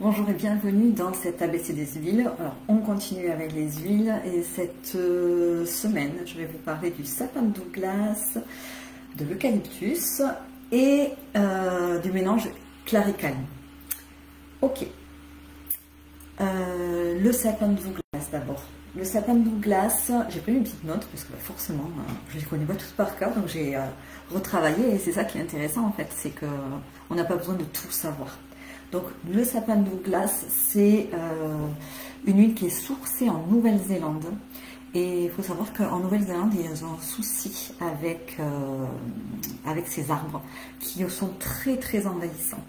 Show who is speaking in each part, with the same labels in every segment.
Speaker 1: Bonjour et bienvenue dans cette ABC des huiles. Alors, on continue avec les huiles et cette semaine, je vais vous parler du sapin de Douglas, de l'eucalyptus et du mélange claricane. Ok. Le sapin de Douglas d'abord. Le sapin de Douglas, j'ai pris une petite note parce que forcément, je ne les connais pas toutes par cœur, donc j'ai retravaillé et c'est ça qui est intéressant en fait, c'est qu'on n'a pas besoin de tout savoir. Donc le sapin de Douglas, c'est une huile qui est sourcée en Nouvelle-Zélande. Et il faut savoir qu'en Nouvelle-Zélande, ils ont un souci avec ces arbres qui sont très très envahissants.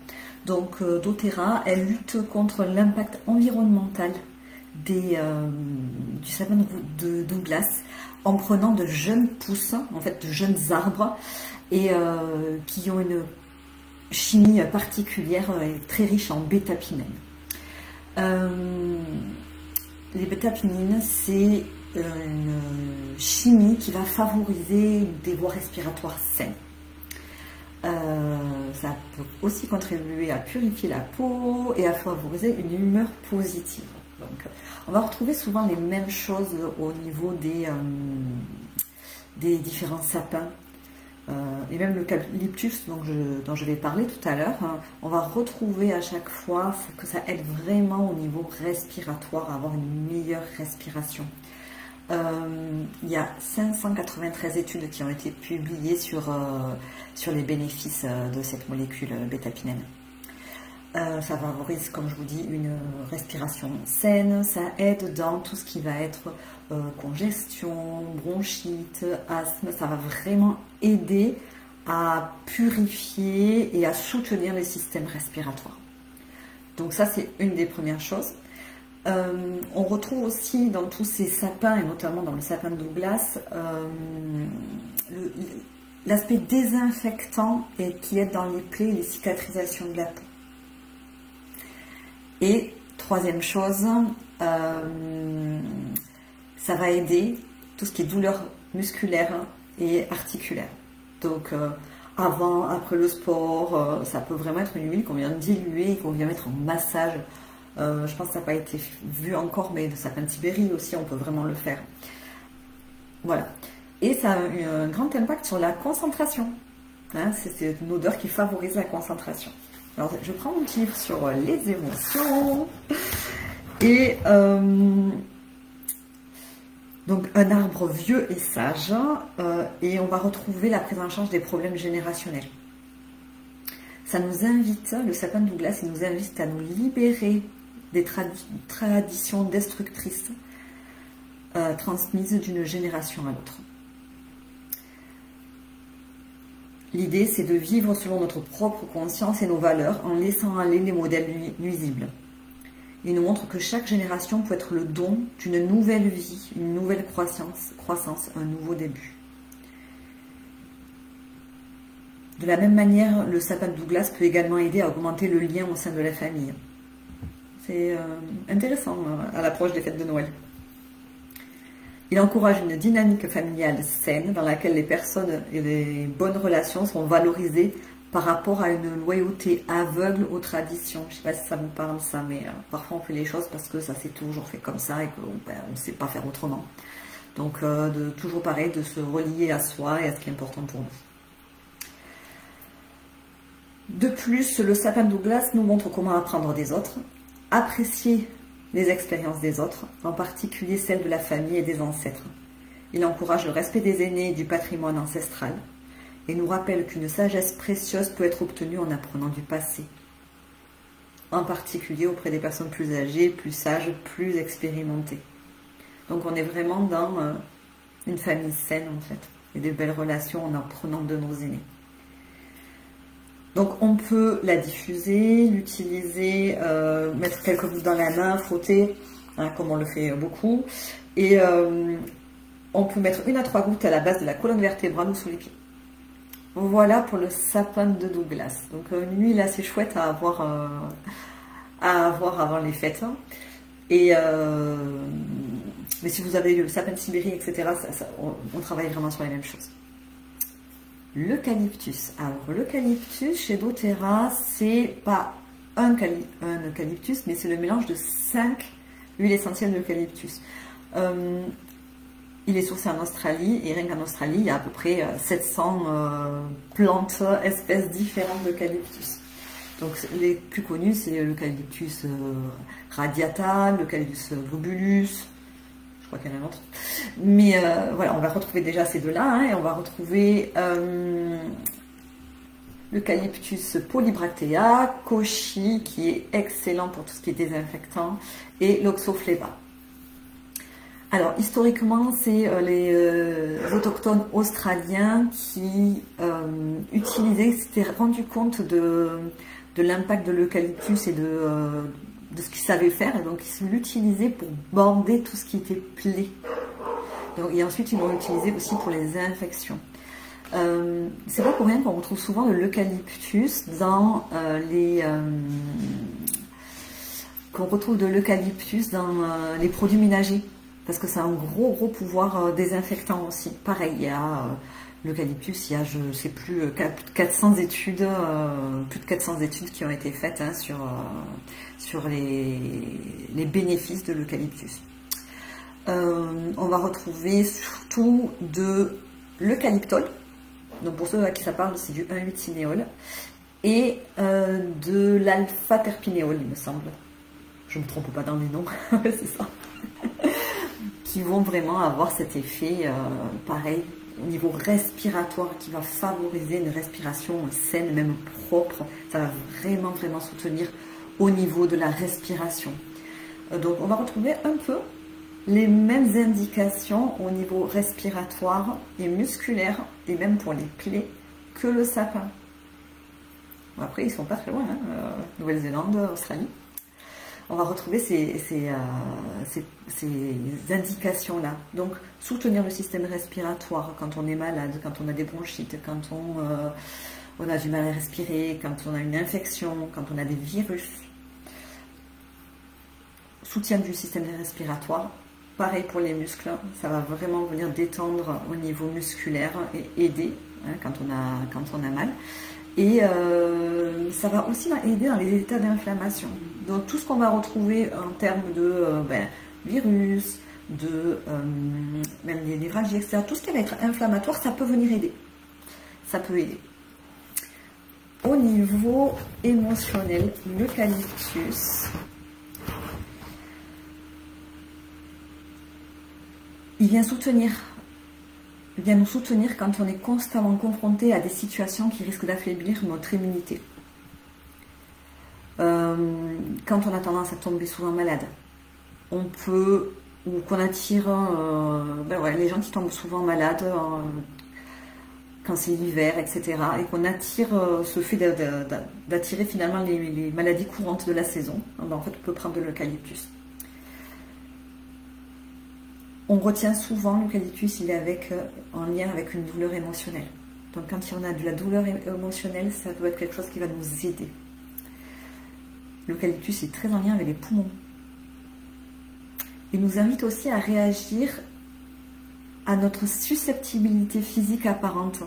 Speaker 1: Donc doTERRA, elle lutte contre l'impact environnemental du sapin de Douglas en prenant de jeunes pousses, en fait de jeunes arbres, et qui ont une chimie particulière et très riche en bêta-pinène. Les bêta-pinènes, c'est une chimie qui va favoriser des voies respiratoires saines. Ça peut aussi contribuer à purifier la peau et à favoriser une humeur positive. Donc, on va retrouver souvent les mêmes choses au niveau des différents sapins. Et même l'eucalyptus dont je vais parler tout à l'heure, on va retrouver à chaque fois que ça aide vraiment au niveau respiratoire, à avoir une meilleure respiration. Il y a 593 études qui ont été publiées sur les bénéfices de cette molécule bêta-pinène. Ça favorise, comme je vous dis, une respiration saine, ça aide dans tout ce qui va être congestion, bronchite, asthme, ça va vraiment aider à purifier et à soutenir les systèmes respiratoires. Donc ça, c'est une des premières choses. On retrouve aussi dans tous ces sapins, et notamment dans le sapin de Douglas, l'aspect désinfectant et qui aide dans les plaies et les cicatrisations de la peau. Et troisième chose, ça va aider tout ce qui est douleur musculaire et articulaire. Donc avant, après le sport, ça peut vraiment être une huile qu'on vient diluer et qu'on vient mettre en massage. Je pense que ça n'a pas été vu encore, mais le sapin de Sibérie aussi, on peut vraiment le faire. Voilà. Et ça a un grand impact sur la concentration. Hein, c'est une odeur qui favorise la concentration. Alors, je prends mon petit livre sur les émotions. Et donc, un arbre vieux et sage. Et on va retrouver la prise en charge des problèmes générationnels. Ça nous invite, le sapin de Douglas, il nous invite à nous libérer des traditions destructrices transmises d'une génération à l'autre. L'idée, c'est de vivre selon notre propre conscience et nos valeurs en laissant aller les modèles nuisibles. Il nous montre que chaque génération peut être le don d'une nouvelle vie, une nouvelle croissance, un nouveau début. De la même manière, le sapin de Douglas peut également aider à augmenter le lien au sein de la famille. C'est intéressant à l'approche des fêtes de Noël. Il encourage une dynamique familiale saine dans laquelle les personnes et les bonnes relations sont valorisées par rapport à une loyauté aveugle aux traditions. Je ne sais pas si ça vous parle ça, mais parfois on fait les choses parce que ça s'est toujours fait comme ça et qu'on ne sait pas faire autrement. Donc toujours pareil, de se relier à soi et à ce qui est important pour nous. De plus, le sapin de Douglas nous montre comment apprendre des autres, apprécier les expériences des autres, en particulier celles de la famille et des ancêtres. Il encourage le respect des aînés et du patrimoine ancestral et nous rappelle qu'une sagesse précieuse peut être obtenue en apprenant du passé, en particulier auprès des personnes plus âgées, plus sages, plus expérimentées. Donc on est vraiment dans une famille saine en fait, et des belles relations en apprenant de nos aînés. Donc on peut la diffuser, l'utiliser, mettre quelques gouttes dans la main, frotter, hein, comme on le fait beaucoup. Et on peut mettre 1 à 3 gouttes à la base de la colonne vertébrale ou sous les pieds. Voilà pour le sapin de Douglas. Donc une huile assez chouette à avoir avant les fêtes. Et mais si vous avez le sapin de Sibérie, etc., on travaille vraiment sur les mêmes choses. L'eucalyptus. Alors l'eucalyptus chez doTERRA, c'est pas un eucalyptus, mais c'est le mélange de 5 huiles essentielles d'eucalyptus. Il est sourcé en Australie, et rien qu'en Australie, il y a à peu près 700 plantes, espèces différentes d'eucalyptus. Donc les plus connus, c'est l'eucalyptus radiata, l'eucalyptus globulus, je crois qu'il y en a un autre. Mais voilà, on va retrouver déjà ces deux-là, hein, et on va retrouver l'eucalyptus polybractea, kochi, qui est excellent pour tout ce qui est désinfectant, et l'oxofleva. Alors, historiquement, c'est les autochtones australiens qui s'étaient rendus compte de l'impact de l'eucalyptus et de ce qu'ils savaient faire, et donc ils l'utilisaient pour bander tout ce qui était plaie. Et ensuite, ils l'ont utilisé aussi pour les infections. C'est pas pour rien qu'on retrouve souvent de l'eucalyptus dans les produits ménagers, parce que ça a un gros pouvoir désinfectant aussi. Pareil, il y a l'eucalyptus, il y a, je ne sais plus, plus de 400 études qui ont été faites, hein, sur les bénéfices de l'eucalyptus. On va retrouver surtout de l'eucalyptol. Donc pour ceux à qui ça parle, c'est du 1,8-cinéole, et de l'alpha-terpinéol, il me semble. Je ne me trompe pas dans les noms, c'est ça. Qui vont vraiment avoir cet effet, pareil, au niveau respiratoire, qui va favoriser une respiration saine, même propre. Ça va vraiment soutenir au niveau de la respiration. Donc on va retrouver un peu les mêmes indications au niveau respiratoire et musculaire, et même pour les plaies, que le sapin. Bon, après, ils sont pas très loin, hein, Nouvelle-Zélande, Australie. On va retrouver ces indications-là. Donc, soutenir le système respiratoire quand on est malade, quand on a des bronchites, quand on a du mal à respirer, quand on a une infection, quand on a des virus. Soutien du système respiratoire. Pareil pour les muscles, ça va vraiment venir détendre au niveau musculaire et aider, hein, quand on a mal. Et ça va aussi aider dans les états d'inflammation. Donc tout ce qu'on va retrouver en termes de virus, même des névralgies, etc., tout ce qui va être inflammatoire, ça peut venir aider. Ça peut aider. Au niveau émotionnel, l'eucalyptus, il vient nous soutenir quand on est constamment confronté à des situations qui risquent d'affaiblir notre immunité. Quand on a tendance à tomber souvent malade, ou qu'on attire, les gens qui tombent souvent malades quand c'est l'hiver, etc., et qu'on attire ce fait d'attirer finalement les maladies courantes de la saison, en fait on peut prendre de l'eucalyptus. On retient souvent l'eucalyptus, il est en lien avec une douleur émotionnelle. Donc quand on a de la douleur émotionnelle, ça doit être quelque chose qui va nous aider. L'eucalyptus est très en lien avec les poumons. Il nous invite aussi à réagir à notre susceptibilité physique apparente.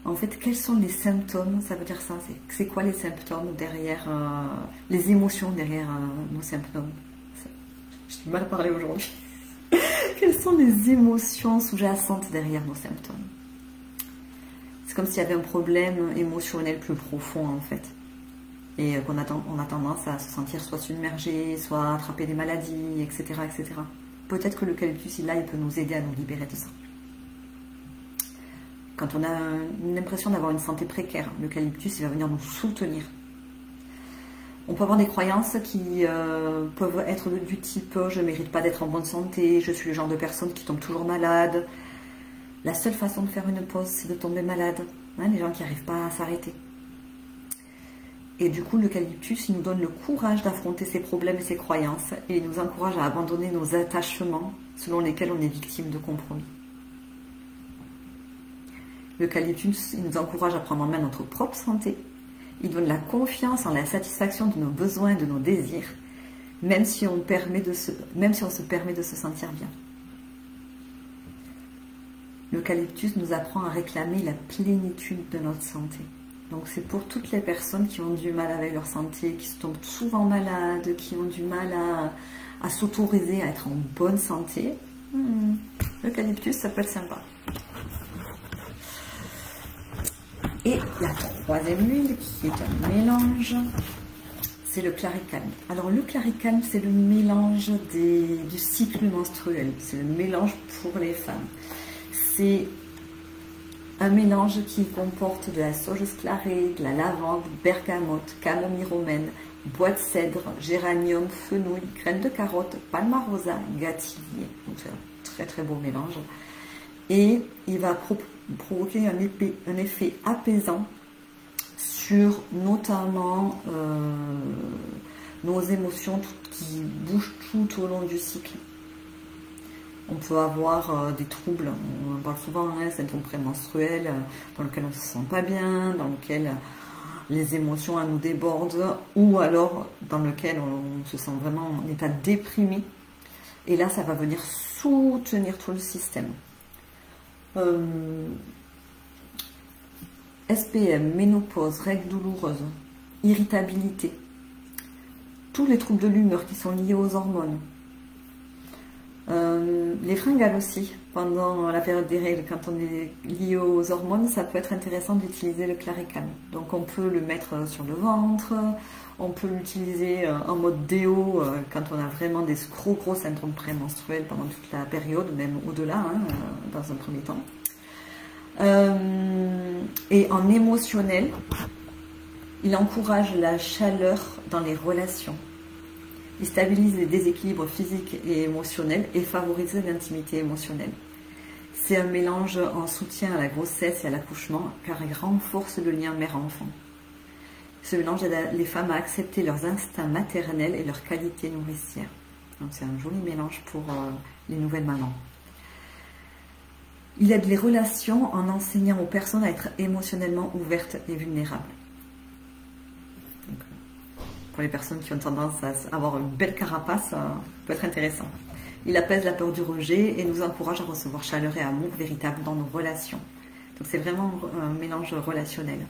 Speaker 1: En fait, quels sont les symptômes? Ça veut dire ça. C'est quoi les symptômes derrière, les émotions derrière nos symptômes? J'ai du mal à parler aujourd'hui. Quelles sont les émotions sous-jacentes derrière nos symptômes? C'est comme s'il y avait un problème émotionnel plus profond, en fait. Et on a tendance à se sentir soit submergé, soit attraper des maladies, etc. etc. Peut-être que l'eucalyptus, il peut nous aider à nous libérer de ça. Quand on a l'impression d'avoir une santé précaire, l'eucalyptus, il va venir nous soutenir. On peut avoir des croyances qui peuvent être du type « je ne mérite pas d'être en bonne santé, je suis le genre de personne qui tombe toujours malade ». La seule façon de faire une pause, c'est de tomber malade. Hein, les gens qui n'arrivent pas à s'arrêter. Et du coup, l'eucalyptus, il nous donne le courage d'affronter ses problèmes et ses croyances, et il nous encourage à abandonner nos attachements selon lesquels on est victime de compromis. L'eucalyptus, il nous encourage à prendre en main notre propre santé. Il donne la confiance en la satisfaction de nos besoins et de nos désirs, même si on se permet de se sentir bien. L'eucalyptus nous apprend à réclamer la plénitude de notre santé. Donc c'est pour toutes les personnes qui ont du mal avec leur santé, qui se tombent souvent malades, qui ont du mal à s'autoriser à être en bonne santé. L'eucalyptus, ça peut être sympa. Et la troisième huile qui est un mélange, c'est le claricalme. Alors le claricalme, c'est le mélange du cycle menstruel. C'est le mélange pour les femmes. C'est un mélange qui comporte de la sauge sclarée, de la lavande, bergamote, camomille romaine, bois de cèdre, géranium, fenouil, graines de carotte, palmarosa, gâtillier. Donc c'est un très très beau mélange. Et il va provoquer un effet apaisant sur notamment nos émotions qui bougent tout au long du cycle. On peut avoir des troubles, on en parle souvent, hein, syndrome prémenstruel, dans lequel on ne se sent pas bien, dans lequel les émotions nous débordent, ou alors dans lequel on se sent vraiment en état déprimé. Et là, ça va venir soutenir tout le système. SPM, ménopause, règles douloureuses, irritabilité, tous les troubles de l'humeur qui sont liés aux hormones. Les fringales aussi, pendant la période des règles, quand on est lié aux hormones, ça peut être intéressant d'utiliser le claricalme. Donc on peut le mettre sur le ventre, on peut l'utiliser en mode déo quand on a vraiment des gros syndromes prémenstruels pendant toute la période, même au-delà, hein, dans un premier temps. Et en émotionnel, il encourage la chaleur dans les relations. Il stabilise les déséquilibres physiques et émotionnels et favorise l'intimité émotionnelle. C'est un mélange en soutien à la grossesse et à l'accouchement car il renforce le lien mère-enfant. Ce mélange aide les femmes à accepter leurs instincts maternels et leurs qualités nourricières. Donc c'est un joli mélange pour les nouvelles mamans. Il aide les relations en enseignant aux personnes à être émotionnellement ouvertes et vulnérables. Donc, pour les personnes qui ont tendance à avoir une belle carapace, ça peut être intéressant. Il apaise la peur du rejet et nous encourage à recevoir chaleur et amour véritable dans nos relations. Donc c'est vraiment un mélange relationnel.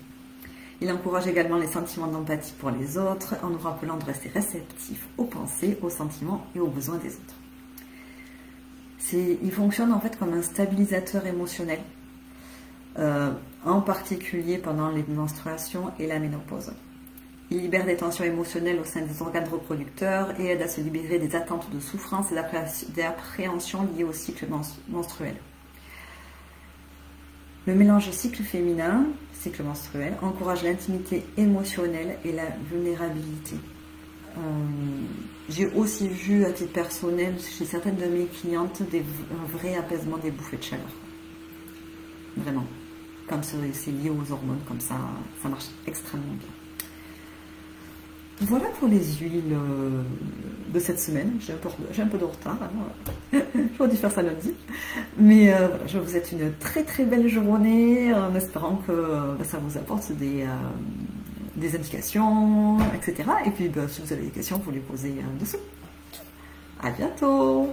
Speaker 1: Il encourage également les sentiments d'empathie pour les autres en nous rappelant de rester réceptifs aux pensées, aux sentiments et aux besoins des autres. Il fonctionne en fait comme un stabilisateur émotionnel, en particulier pendant les menstruations et la ménopause. Il libère des tensions émotionnelles au sein des organes reproducteurs et aide à se libérer des attentes de souffrance et d'appréhension liées au cycle menstruel. Le mélange cycle féminin, cycle menstruel, encourage l'intimité émotionnelle et la vulnérabilité. J'ai aussi vu à titre personnel chez certaines de mes clientes un vrai apaisement des bouffées de chaleur. Vraiment. Comme c'est lié aux hormones, comme ça marche extrêmement bien. Voilà pour les huiles de cette semaine. J'ai un peu de retard. J'aurais dû faire ça lundi. Mais voilà, je vous souhaite une très très belle journée en espérant que ça vous apporte des indications, etc. Et puis si vous avez des questions, vous les posez dessous. À bientôt!